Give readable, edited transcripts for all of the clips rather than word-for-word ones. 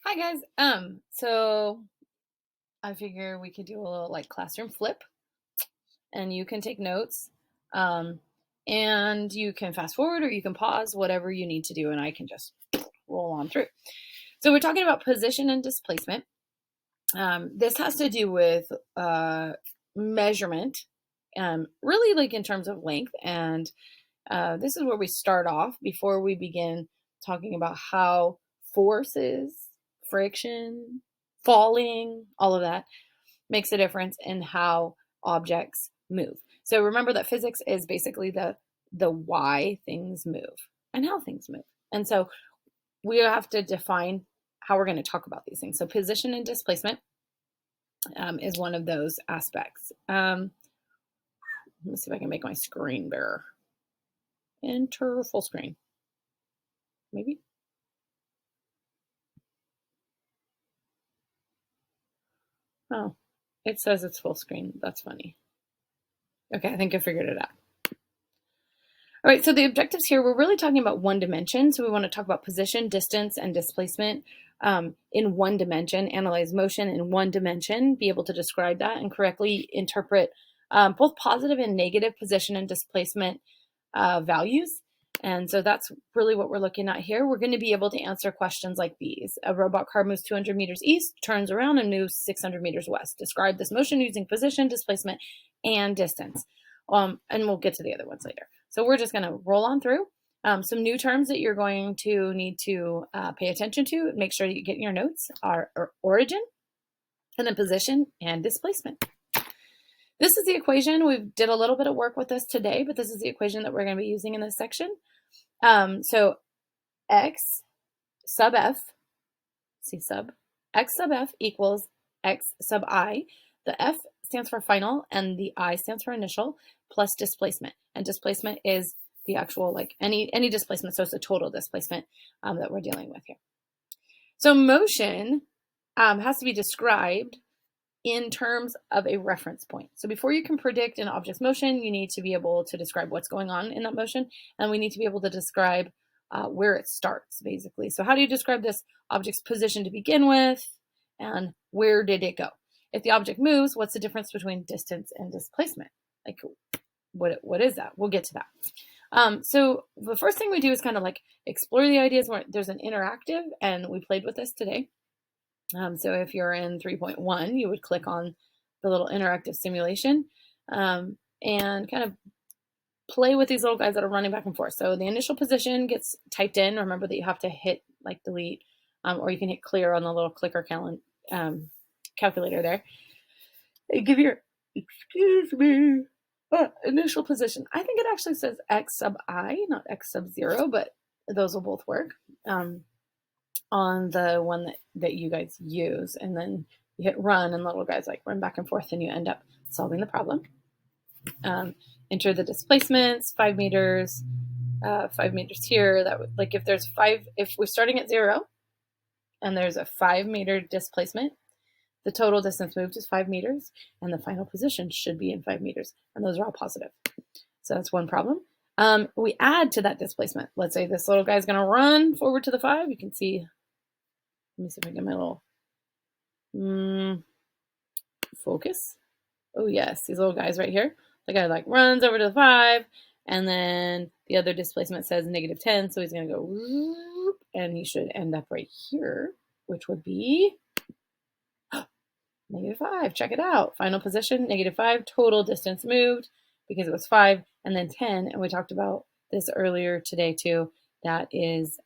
Hi guys. So I figure we could do a little like classroom flip and you can take notes. Um, and you can fast forward or you can pause, whatever you need to do, and I can just roll on through. So we're talking about position and displacement. This has to do with measurement, really like in terms of length. And this is where we start off before we begin talking about how forces, friction, falling, all of that makes a difference in how objects move. So remember that physics is basically the why things move and how things move. And so we have to define how we're going to talk about these things. So position and displacement is one of those aspects. Let me see if I can make my screen bigger. Enter full screen. Maybe. Oh, it says it's full screen. That's funny. Okay, I think I figured it out. All right, so the objectives here, we're really talking about one dimension. So we want to talk about position, distance, and displacement in one dimension, analyze motion in one dimension, be able to describe that and correctly interpret both positive and negative position and displacement values. And so that's really what we're looking at here. We're going to be able to answer questions like these. A robot car moves 200 meters east, turns around, and moves 600 meters west. Describe this motion using position, displacement, and distance. And we'll get to the other ones later. So we're just going to roll on through. Some new terms that you're going to need to pay attention to, make sure that you get in your notes, are origin, and then position and displacement. This is the equation. We did a little bit of work with this today, but this is the equation that we're going to be using in this section. So x sub f, x sub f equals x sub I. The f stands for final and the I stands for initial, plus displacement. And displacement is the actual, like any displacement, so it's the total displacement that we're dealing with here. So motion has to be described in terms of a reference point. So before you can predict an object's motion, you need to be able to describe what's going on in that motion, and we need to be able to describe where it starts, basically. So how do you describe this object's position to begin with, and where did it go? If the object moves, what's the difference between distance and displacement? Like, what is that? We'll get to that. So the first thing we do is kind of like explore the ideas where there's an interactive, and we played with this today. So if you're in 3.1, you would click on the little interactive simulation and kind of play with these little guys that are running back and forth. So the initial position gets typed in. Remember that you have to hit like delete, or you can hit clear on the little clicker calculator there. You give your, initial position. I think it actually says x sub I, not x sub 0, but those will both work. On the one that you guys use, and then you hit run and the little guys like run back and forth and you end up solving the problem. Enter the displacements, 5 meters, 5 meters here. That would, like, if we're starting at 0 and there's a 5 meter displacement, the total distance moved is 5 meters and the final position should be in 5 meters, and those are all positive. So that's one problem. We add to that displacement. Let's say this little guy's going to run forward to the 5. You can see, let me see if I get my little focus. Oh yes, these little guys right here. The guy like runs over to the 5, and then the other displacement says -10, so he's going to go whoop, and he should end up right here, which would be -5. Check it out. Final position, -5. Total distance moved because it was 5, and then 10, and we talked about this earlier today too. That is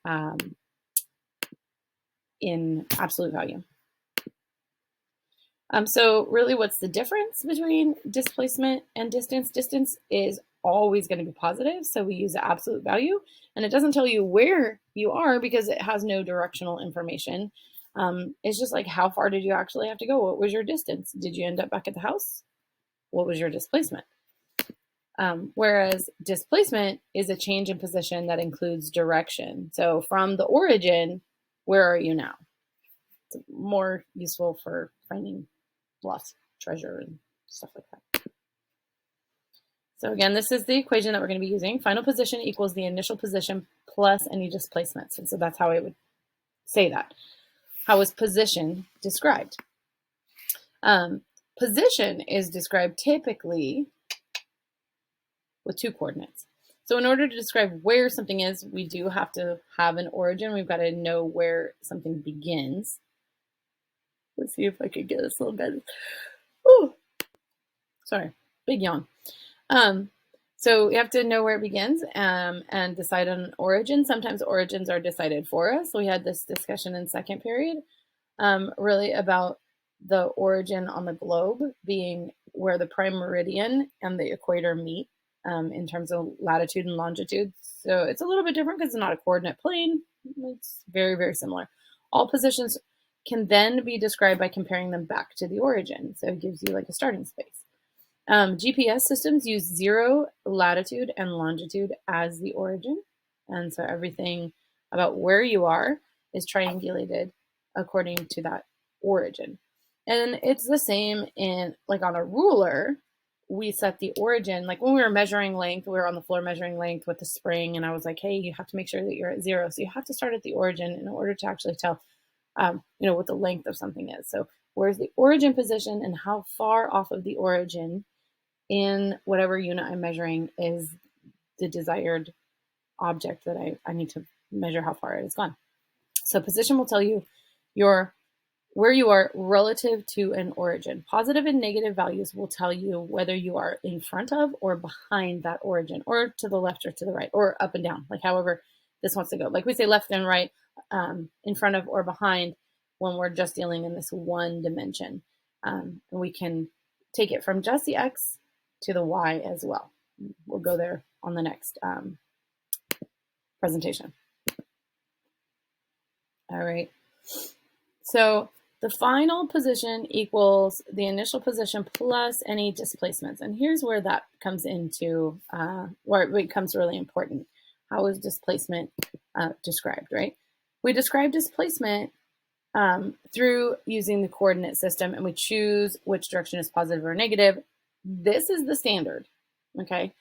in absolute value. So really, what's the difference between displacement and distance? Distance is always going to be positive, so we use the absolute value, and it doesn't tell you where you are because it has no directional information. It's just like, how far did you actually have to go? What was your distance? Did you end up back at the house? What was your displacement? Whereas displacement is a change in position that includes direction. So from the origin, where are you now? It's more useful for finding lost treasure and stuff like that. So again, this is the equation that we're going to be using. Final position equals the initial position plus any displacements. And so that's how I would say that. How is position described? Position is described typically with 2 coordinates. So in order to describe where something is, we do have to have an origin. We've got to know where something begins. Let's see if I could get this a little bit. Ooh, sorry, big yawn. So we have to know where it begins and decide on an origin. Sometimes origins are decided for us. We had this discussion in second period, really about the origin on the globe being where the prime meridian and the equator meet in terms of latitude and longitude. So it's a little bit different because it's not a coordinate plane. It's very, very similar. All positions can then be described by comparing them back to the origin. So it gives you like a starting space. GPS systems use 0 latitude and longitude as the origin. And so everything about where you are is triangulated according to that origin. And it's the same in, like on a ruler, we set the origin, like when we were measuring length, we were on the floor measuring length with the spring, and I was like, hey, you have to make sure that you're at 0. So you have to start at the origin in order to actually tell, what the length of something is. So where's the origin position and how far off of the origin in whatever unit I'm measuring is the desired object that I need to measure how far it has gone. So position will tell you where you are relative to an origin. Positive and negative values will tell you whether you are in front of or behind that origin, or to the left or to the right, or up and down, like however this wants to go. Like we say left and right, in front of or behind when we're just dealing in this one dimension. And we can take it from just the X to the Y as well. We'll go there on the next presentation. All right. So the final position equals the initial position plus any displacements. And here's where that comes into, where it becomes really important. How is displacement described, right? We describe displacement through using the coordinate system, and we choose which direction is positive or negative. This is the standard, okay?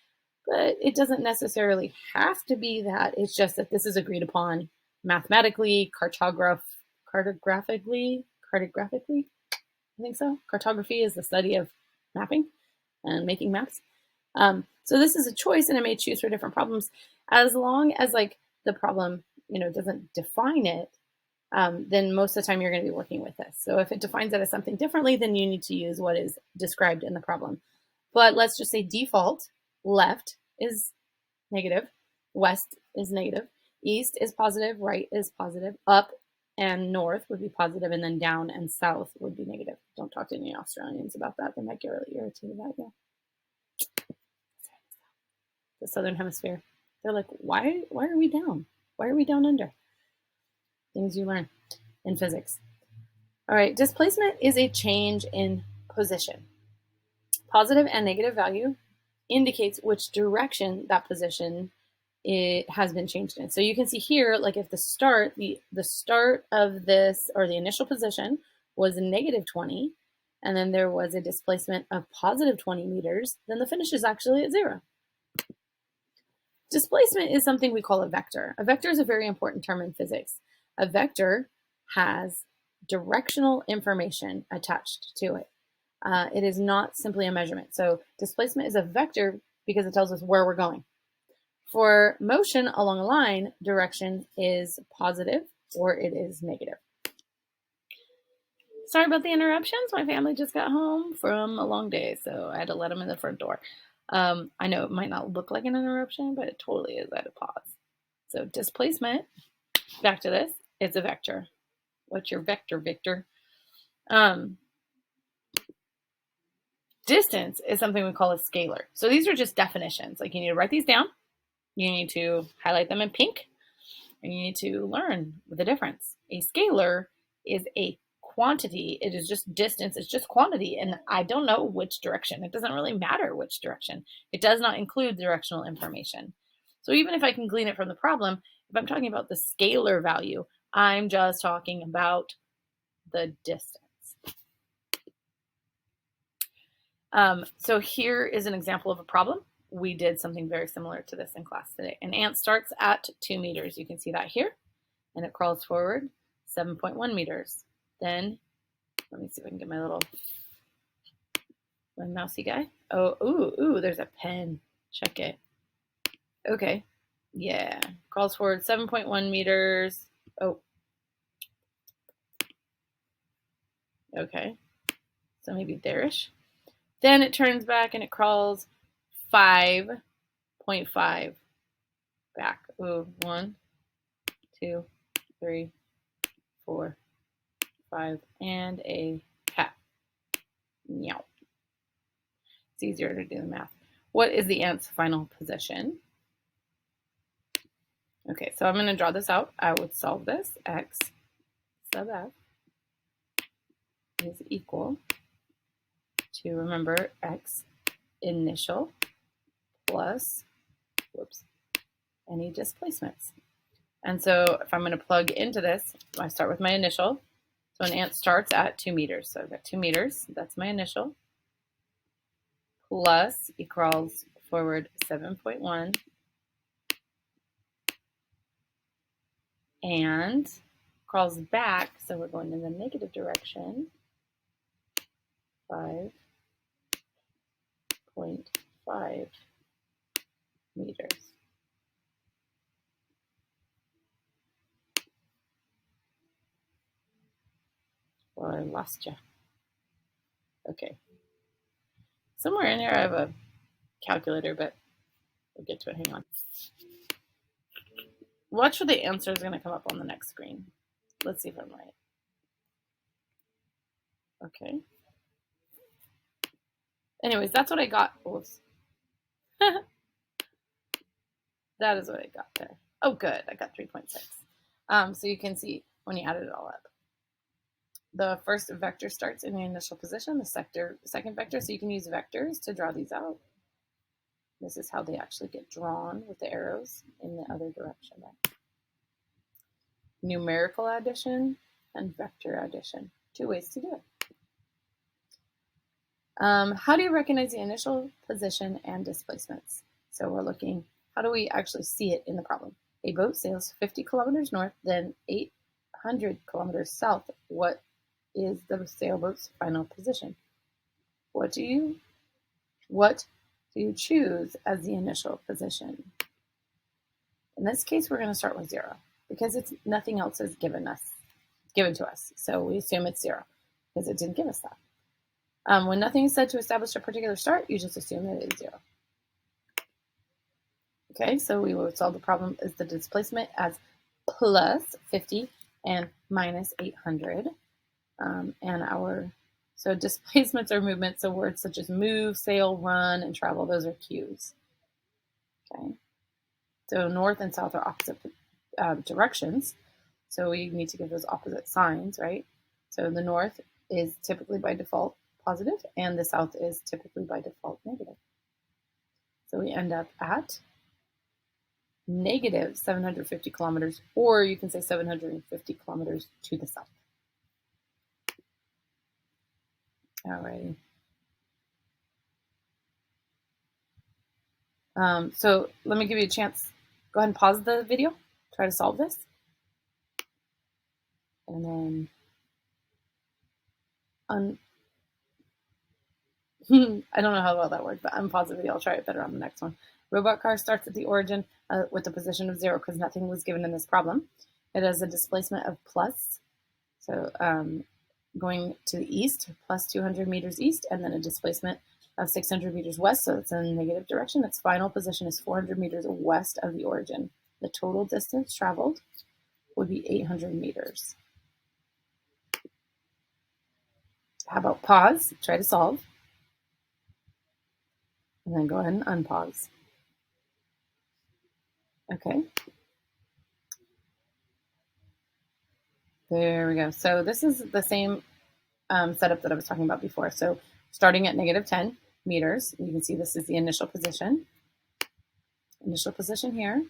But it doesn't necessarily have to be that. It's just that this is agreed upon mathematically, cartographically, I think so. Cartography is the study of mapping and making maps. So this is a choice, and it may choose for different problems. As long as like the problem, doesn't define it, then most of the time you're going to be working with this. So if it defines it as something differently, then you need to use what is described in the problem. But let's just say default, left is negative, west is negative, east is positive, right is positive, up and north would be positive, and then down and south would be negative. Don't talk to any Australians about that. They might get really irritated at you. The Southern Hemisphere. They're like, why are we down? Why are we down under? Things you learn in physics. All right, displacement is a change in position. Positive and negative value indicates which direction that position it has been changed in. So you can see here, like if the start of this, or the initial position, was negative 20, and then there was a displacement of positive 20 meters, then the finish is actually at 0. Displacement is something we call a vector. A vector is a very important term in physics. A vector has directional information attached to it. It is not simply a measurement. So displacement is a vector because it tells us where we're going. For motion along a line, direction is positive or it is negative. Sorry about the interruptions. My family just got home from a long day, so I had to let them in the front door. I know it might not look like an interruption, but it totally is. I had to pause. So displacement, back to this, it's a vector. What's your vector, Victor? Distance is something we call a scalar. So these are just definitions. Like you need to write these down. You need to highlight them in pink, and you need to learn the difference. A scalar is a quantity. It is just distance. It's just quantity, and I don't know which direction. It doesn't really matter which direction. It does not include directional information. So even if I can glean it from the problem, if I'm talking about the scalar value, I'm just talking about the distance. So here is an example of a problem. We did something very similar to this in class today. An ant starts at 2 meters. You can see that here, and it crawls forward 7.1 meters. Then, let me see if I can get my mousy guy. Oh, ooh, there's a pen. Check it. Okay. Yeah. Crawls forward 7.1 meters. Oh. Okay. So maybe there-ish. Then it turns back and it crawls 5.5 back. Ooh, 1, 2, 3, 4, 5, and a pat. Meow. It's easier to do the math. What is the ant's final position? Okay, so I'm going to draw this out. I would solve this. X sub f is equal to, remember, x initial plus, any displacements. And so if I'm going to plug into this, I start with my initial. So an ant starts at 2 meters. So I've got 2 meters. That's my initial. Plus, he crawls forward 7.1. And crawls back, so we're going in the negative direction, 5.5 meters. Well, I lost you. Okay. Somewhere in here I have a calculator, but we'll get to it. Hang on. Watch for the answer is going to come up on the next screen. Let's see if I'm right. Okay. Anyways, that's what I got. Oops. That is what I got there. Oh, good. I got 3.6. So you can see when you add it all up. The first vector starts in the initial position, the second vector, so you can use vectors to draw these out. This is how they actually get drawn with the arrows in the other direction. Numerical addition and vector addition. 2 ways to do it. How do you recognize the initial position and displacements? So we're looking, how do we actually see it in the problem? A boat sails 50 kilometers north, then 800 kilometers south. What is the sailboat's final position? What do you choose as the initial position? In this case, we're going to start with 0 because nothing else is given to us. So we assume it's 0 because it didn't give us that. When nothing is said to establish a particular start, you just assume that it is 0. Okay, so we will solve the problem as the displacement as plus 50 and minus 800. So displacements are movements, so words such as move, sail, run, and travel, those are cues. Okay, so north and south are opposite directions, so we need to give those opposite signs, right? So the north is typically by default positive, and the south is typically by default negative. So we end up at negative 750 kilometers, or you can say 750 kilometers to the south. Alrighty. So let me give you a chance. Go ahead and pause the video. Try to solve this. And then I don't know how well that worked, but unpause the video. I'll try it better on the next one. Robot car starts at the origin with the position of 0 because nothing was given in this problem. It has a displacement of plus, so going to the east, plus 200 meters east, and then a displacement of 600 meters west, so it's in the negative direction. Its final position is 400 meters west of the origin. The total distance traveled would be 800 meters. How about pause, try to solve, and then go ahead and unpause. Okay. There we go. So this is the same setup that I was talking about before. So starting at negative 10 meters, you can see this is the initial position here,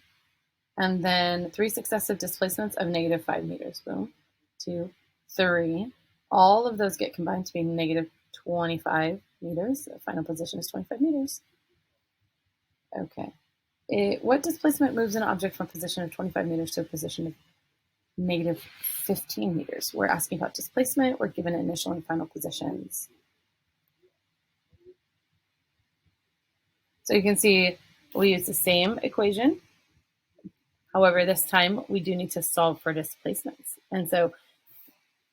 and then 3 successive displacements of negative 5 meters. Boom, 2, 3. All of those get combined to be negative 25 meters. The final position is 25 meters. Okay. What displacement moves an object from a position of 25 meters to a position of negative 15 meters. We're asking about displacement. We're given initial and final positions. So you can see we use the same equation. However, this time we do need to solve for displacements. And so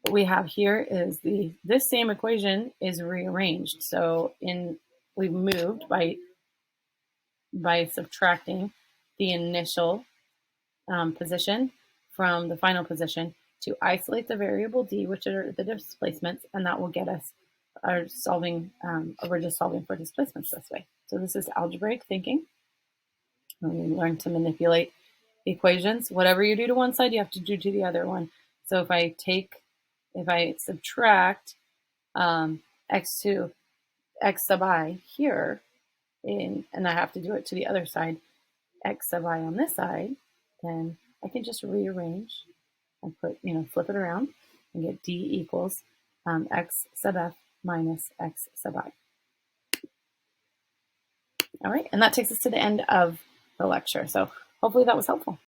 what we have here is this same equation is rearranged. So we've moved by subtracting the initial position from the final position to isolate the variable d, which are the displacements, and that will get us we're just solving for displacements this way. So this is algebraic thinking. And we learn to manipulate the equations. Whatever you do to one side, you have to do to the other one. So if I subtract x sub I here, and I have to do it to the other side, x sub I on this side, then I can just rearrange and flip it around and get d equals x sub f minus x sub I. All right, and that takes us to the end of the lecture. So hopefully that was helpful.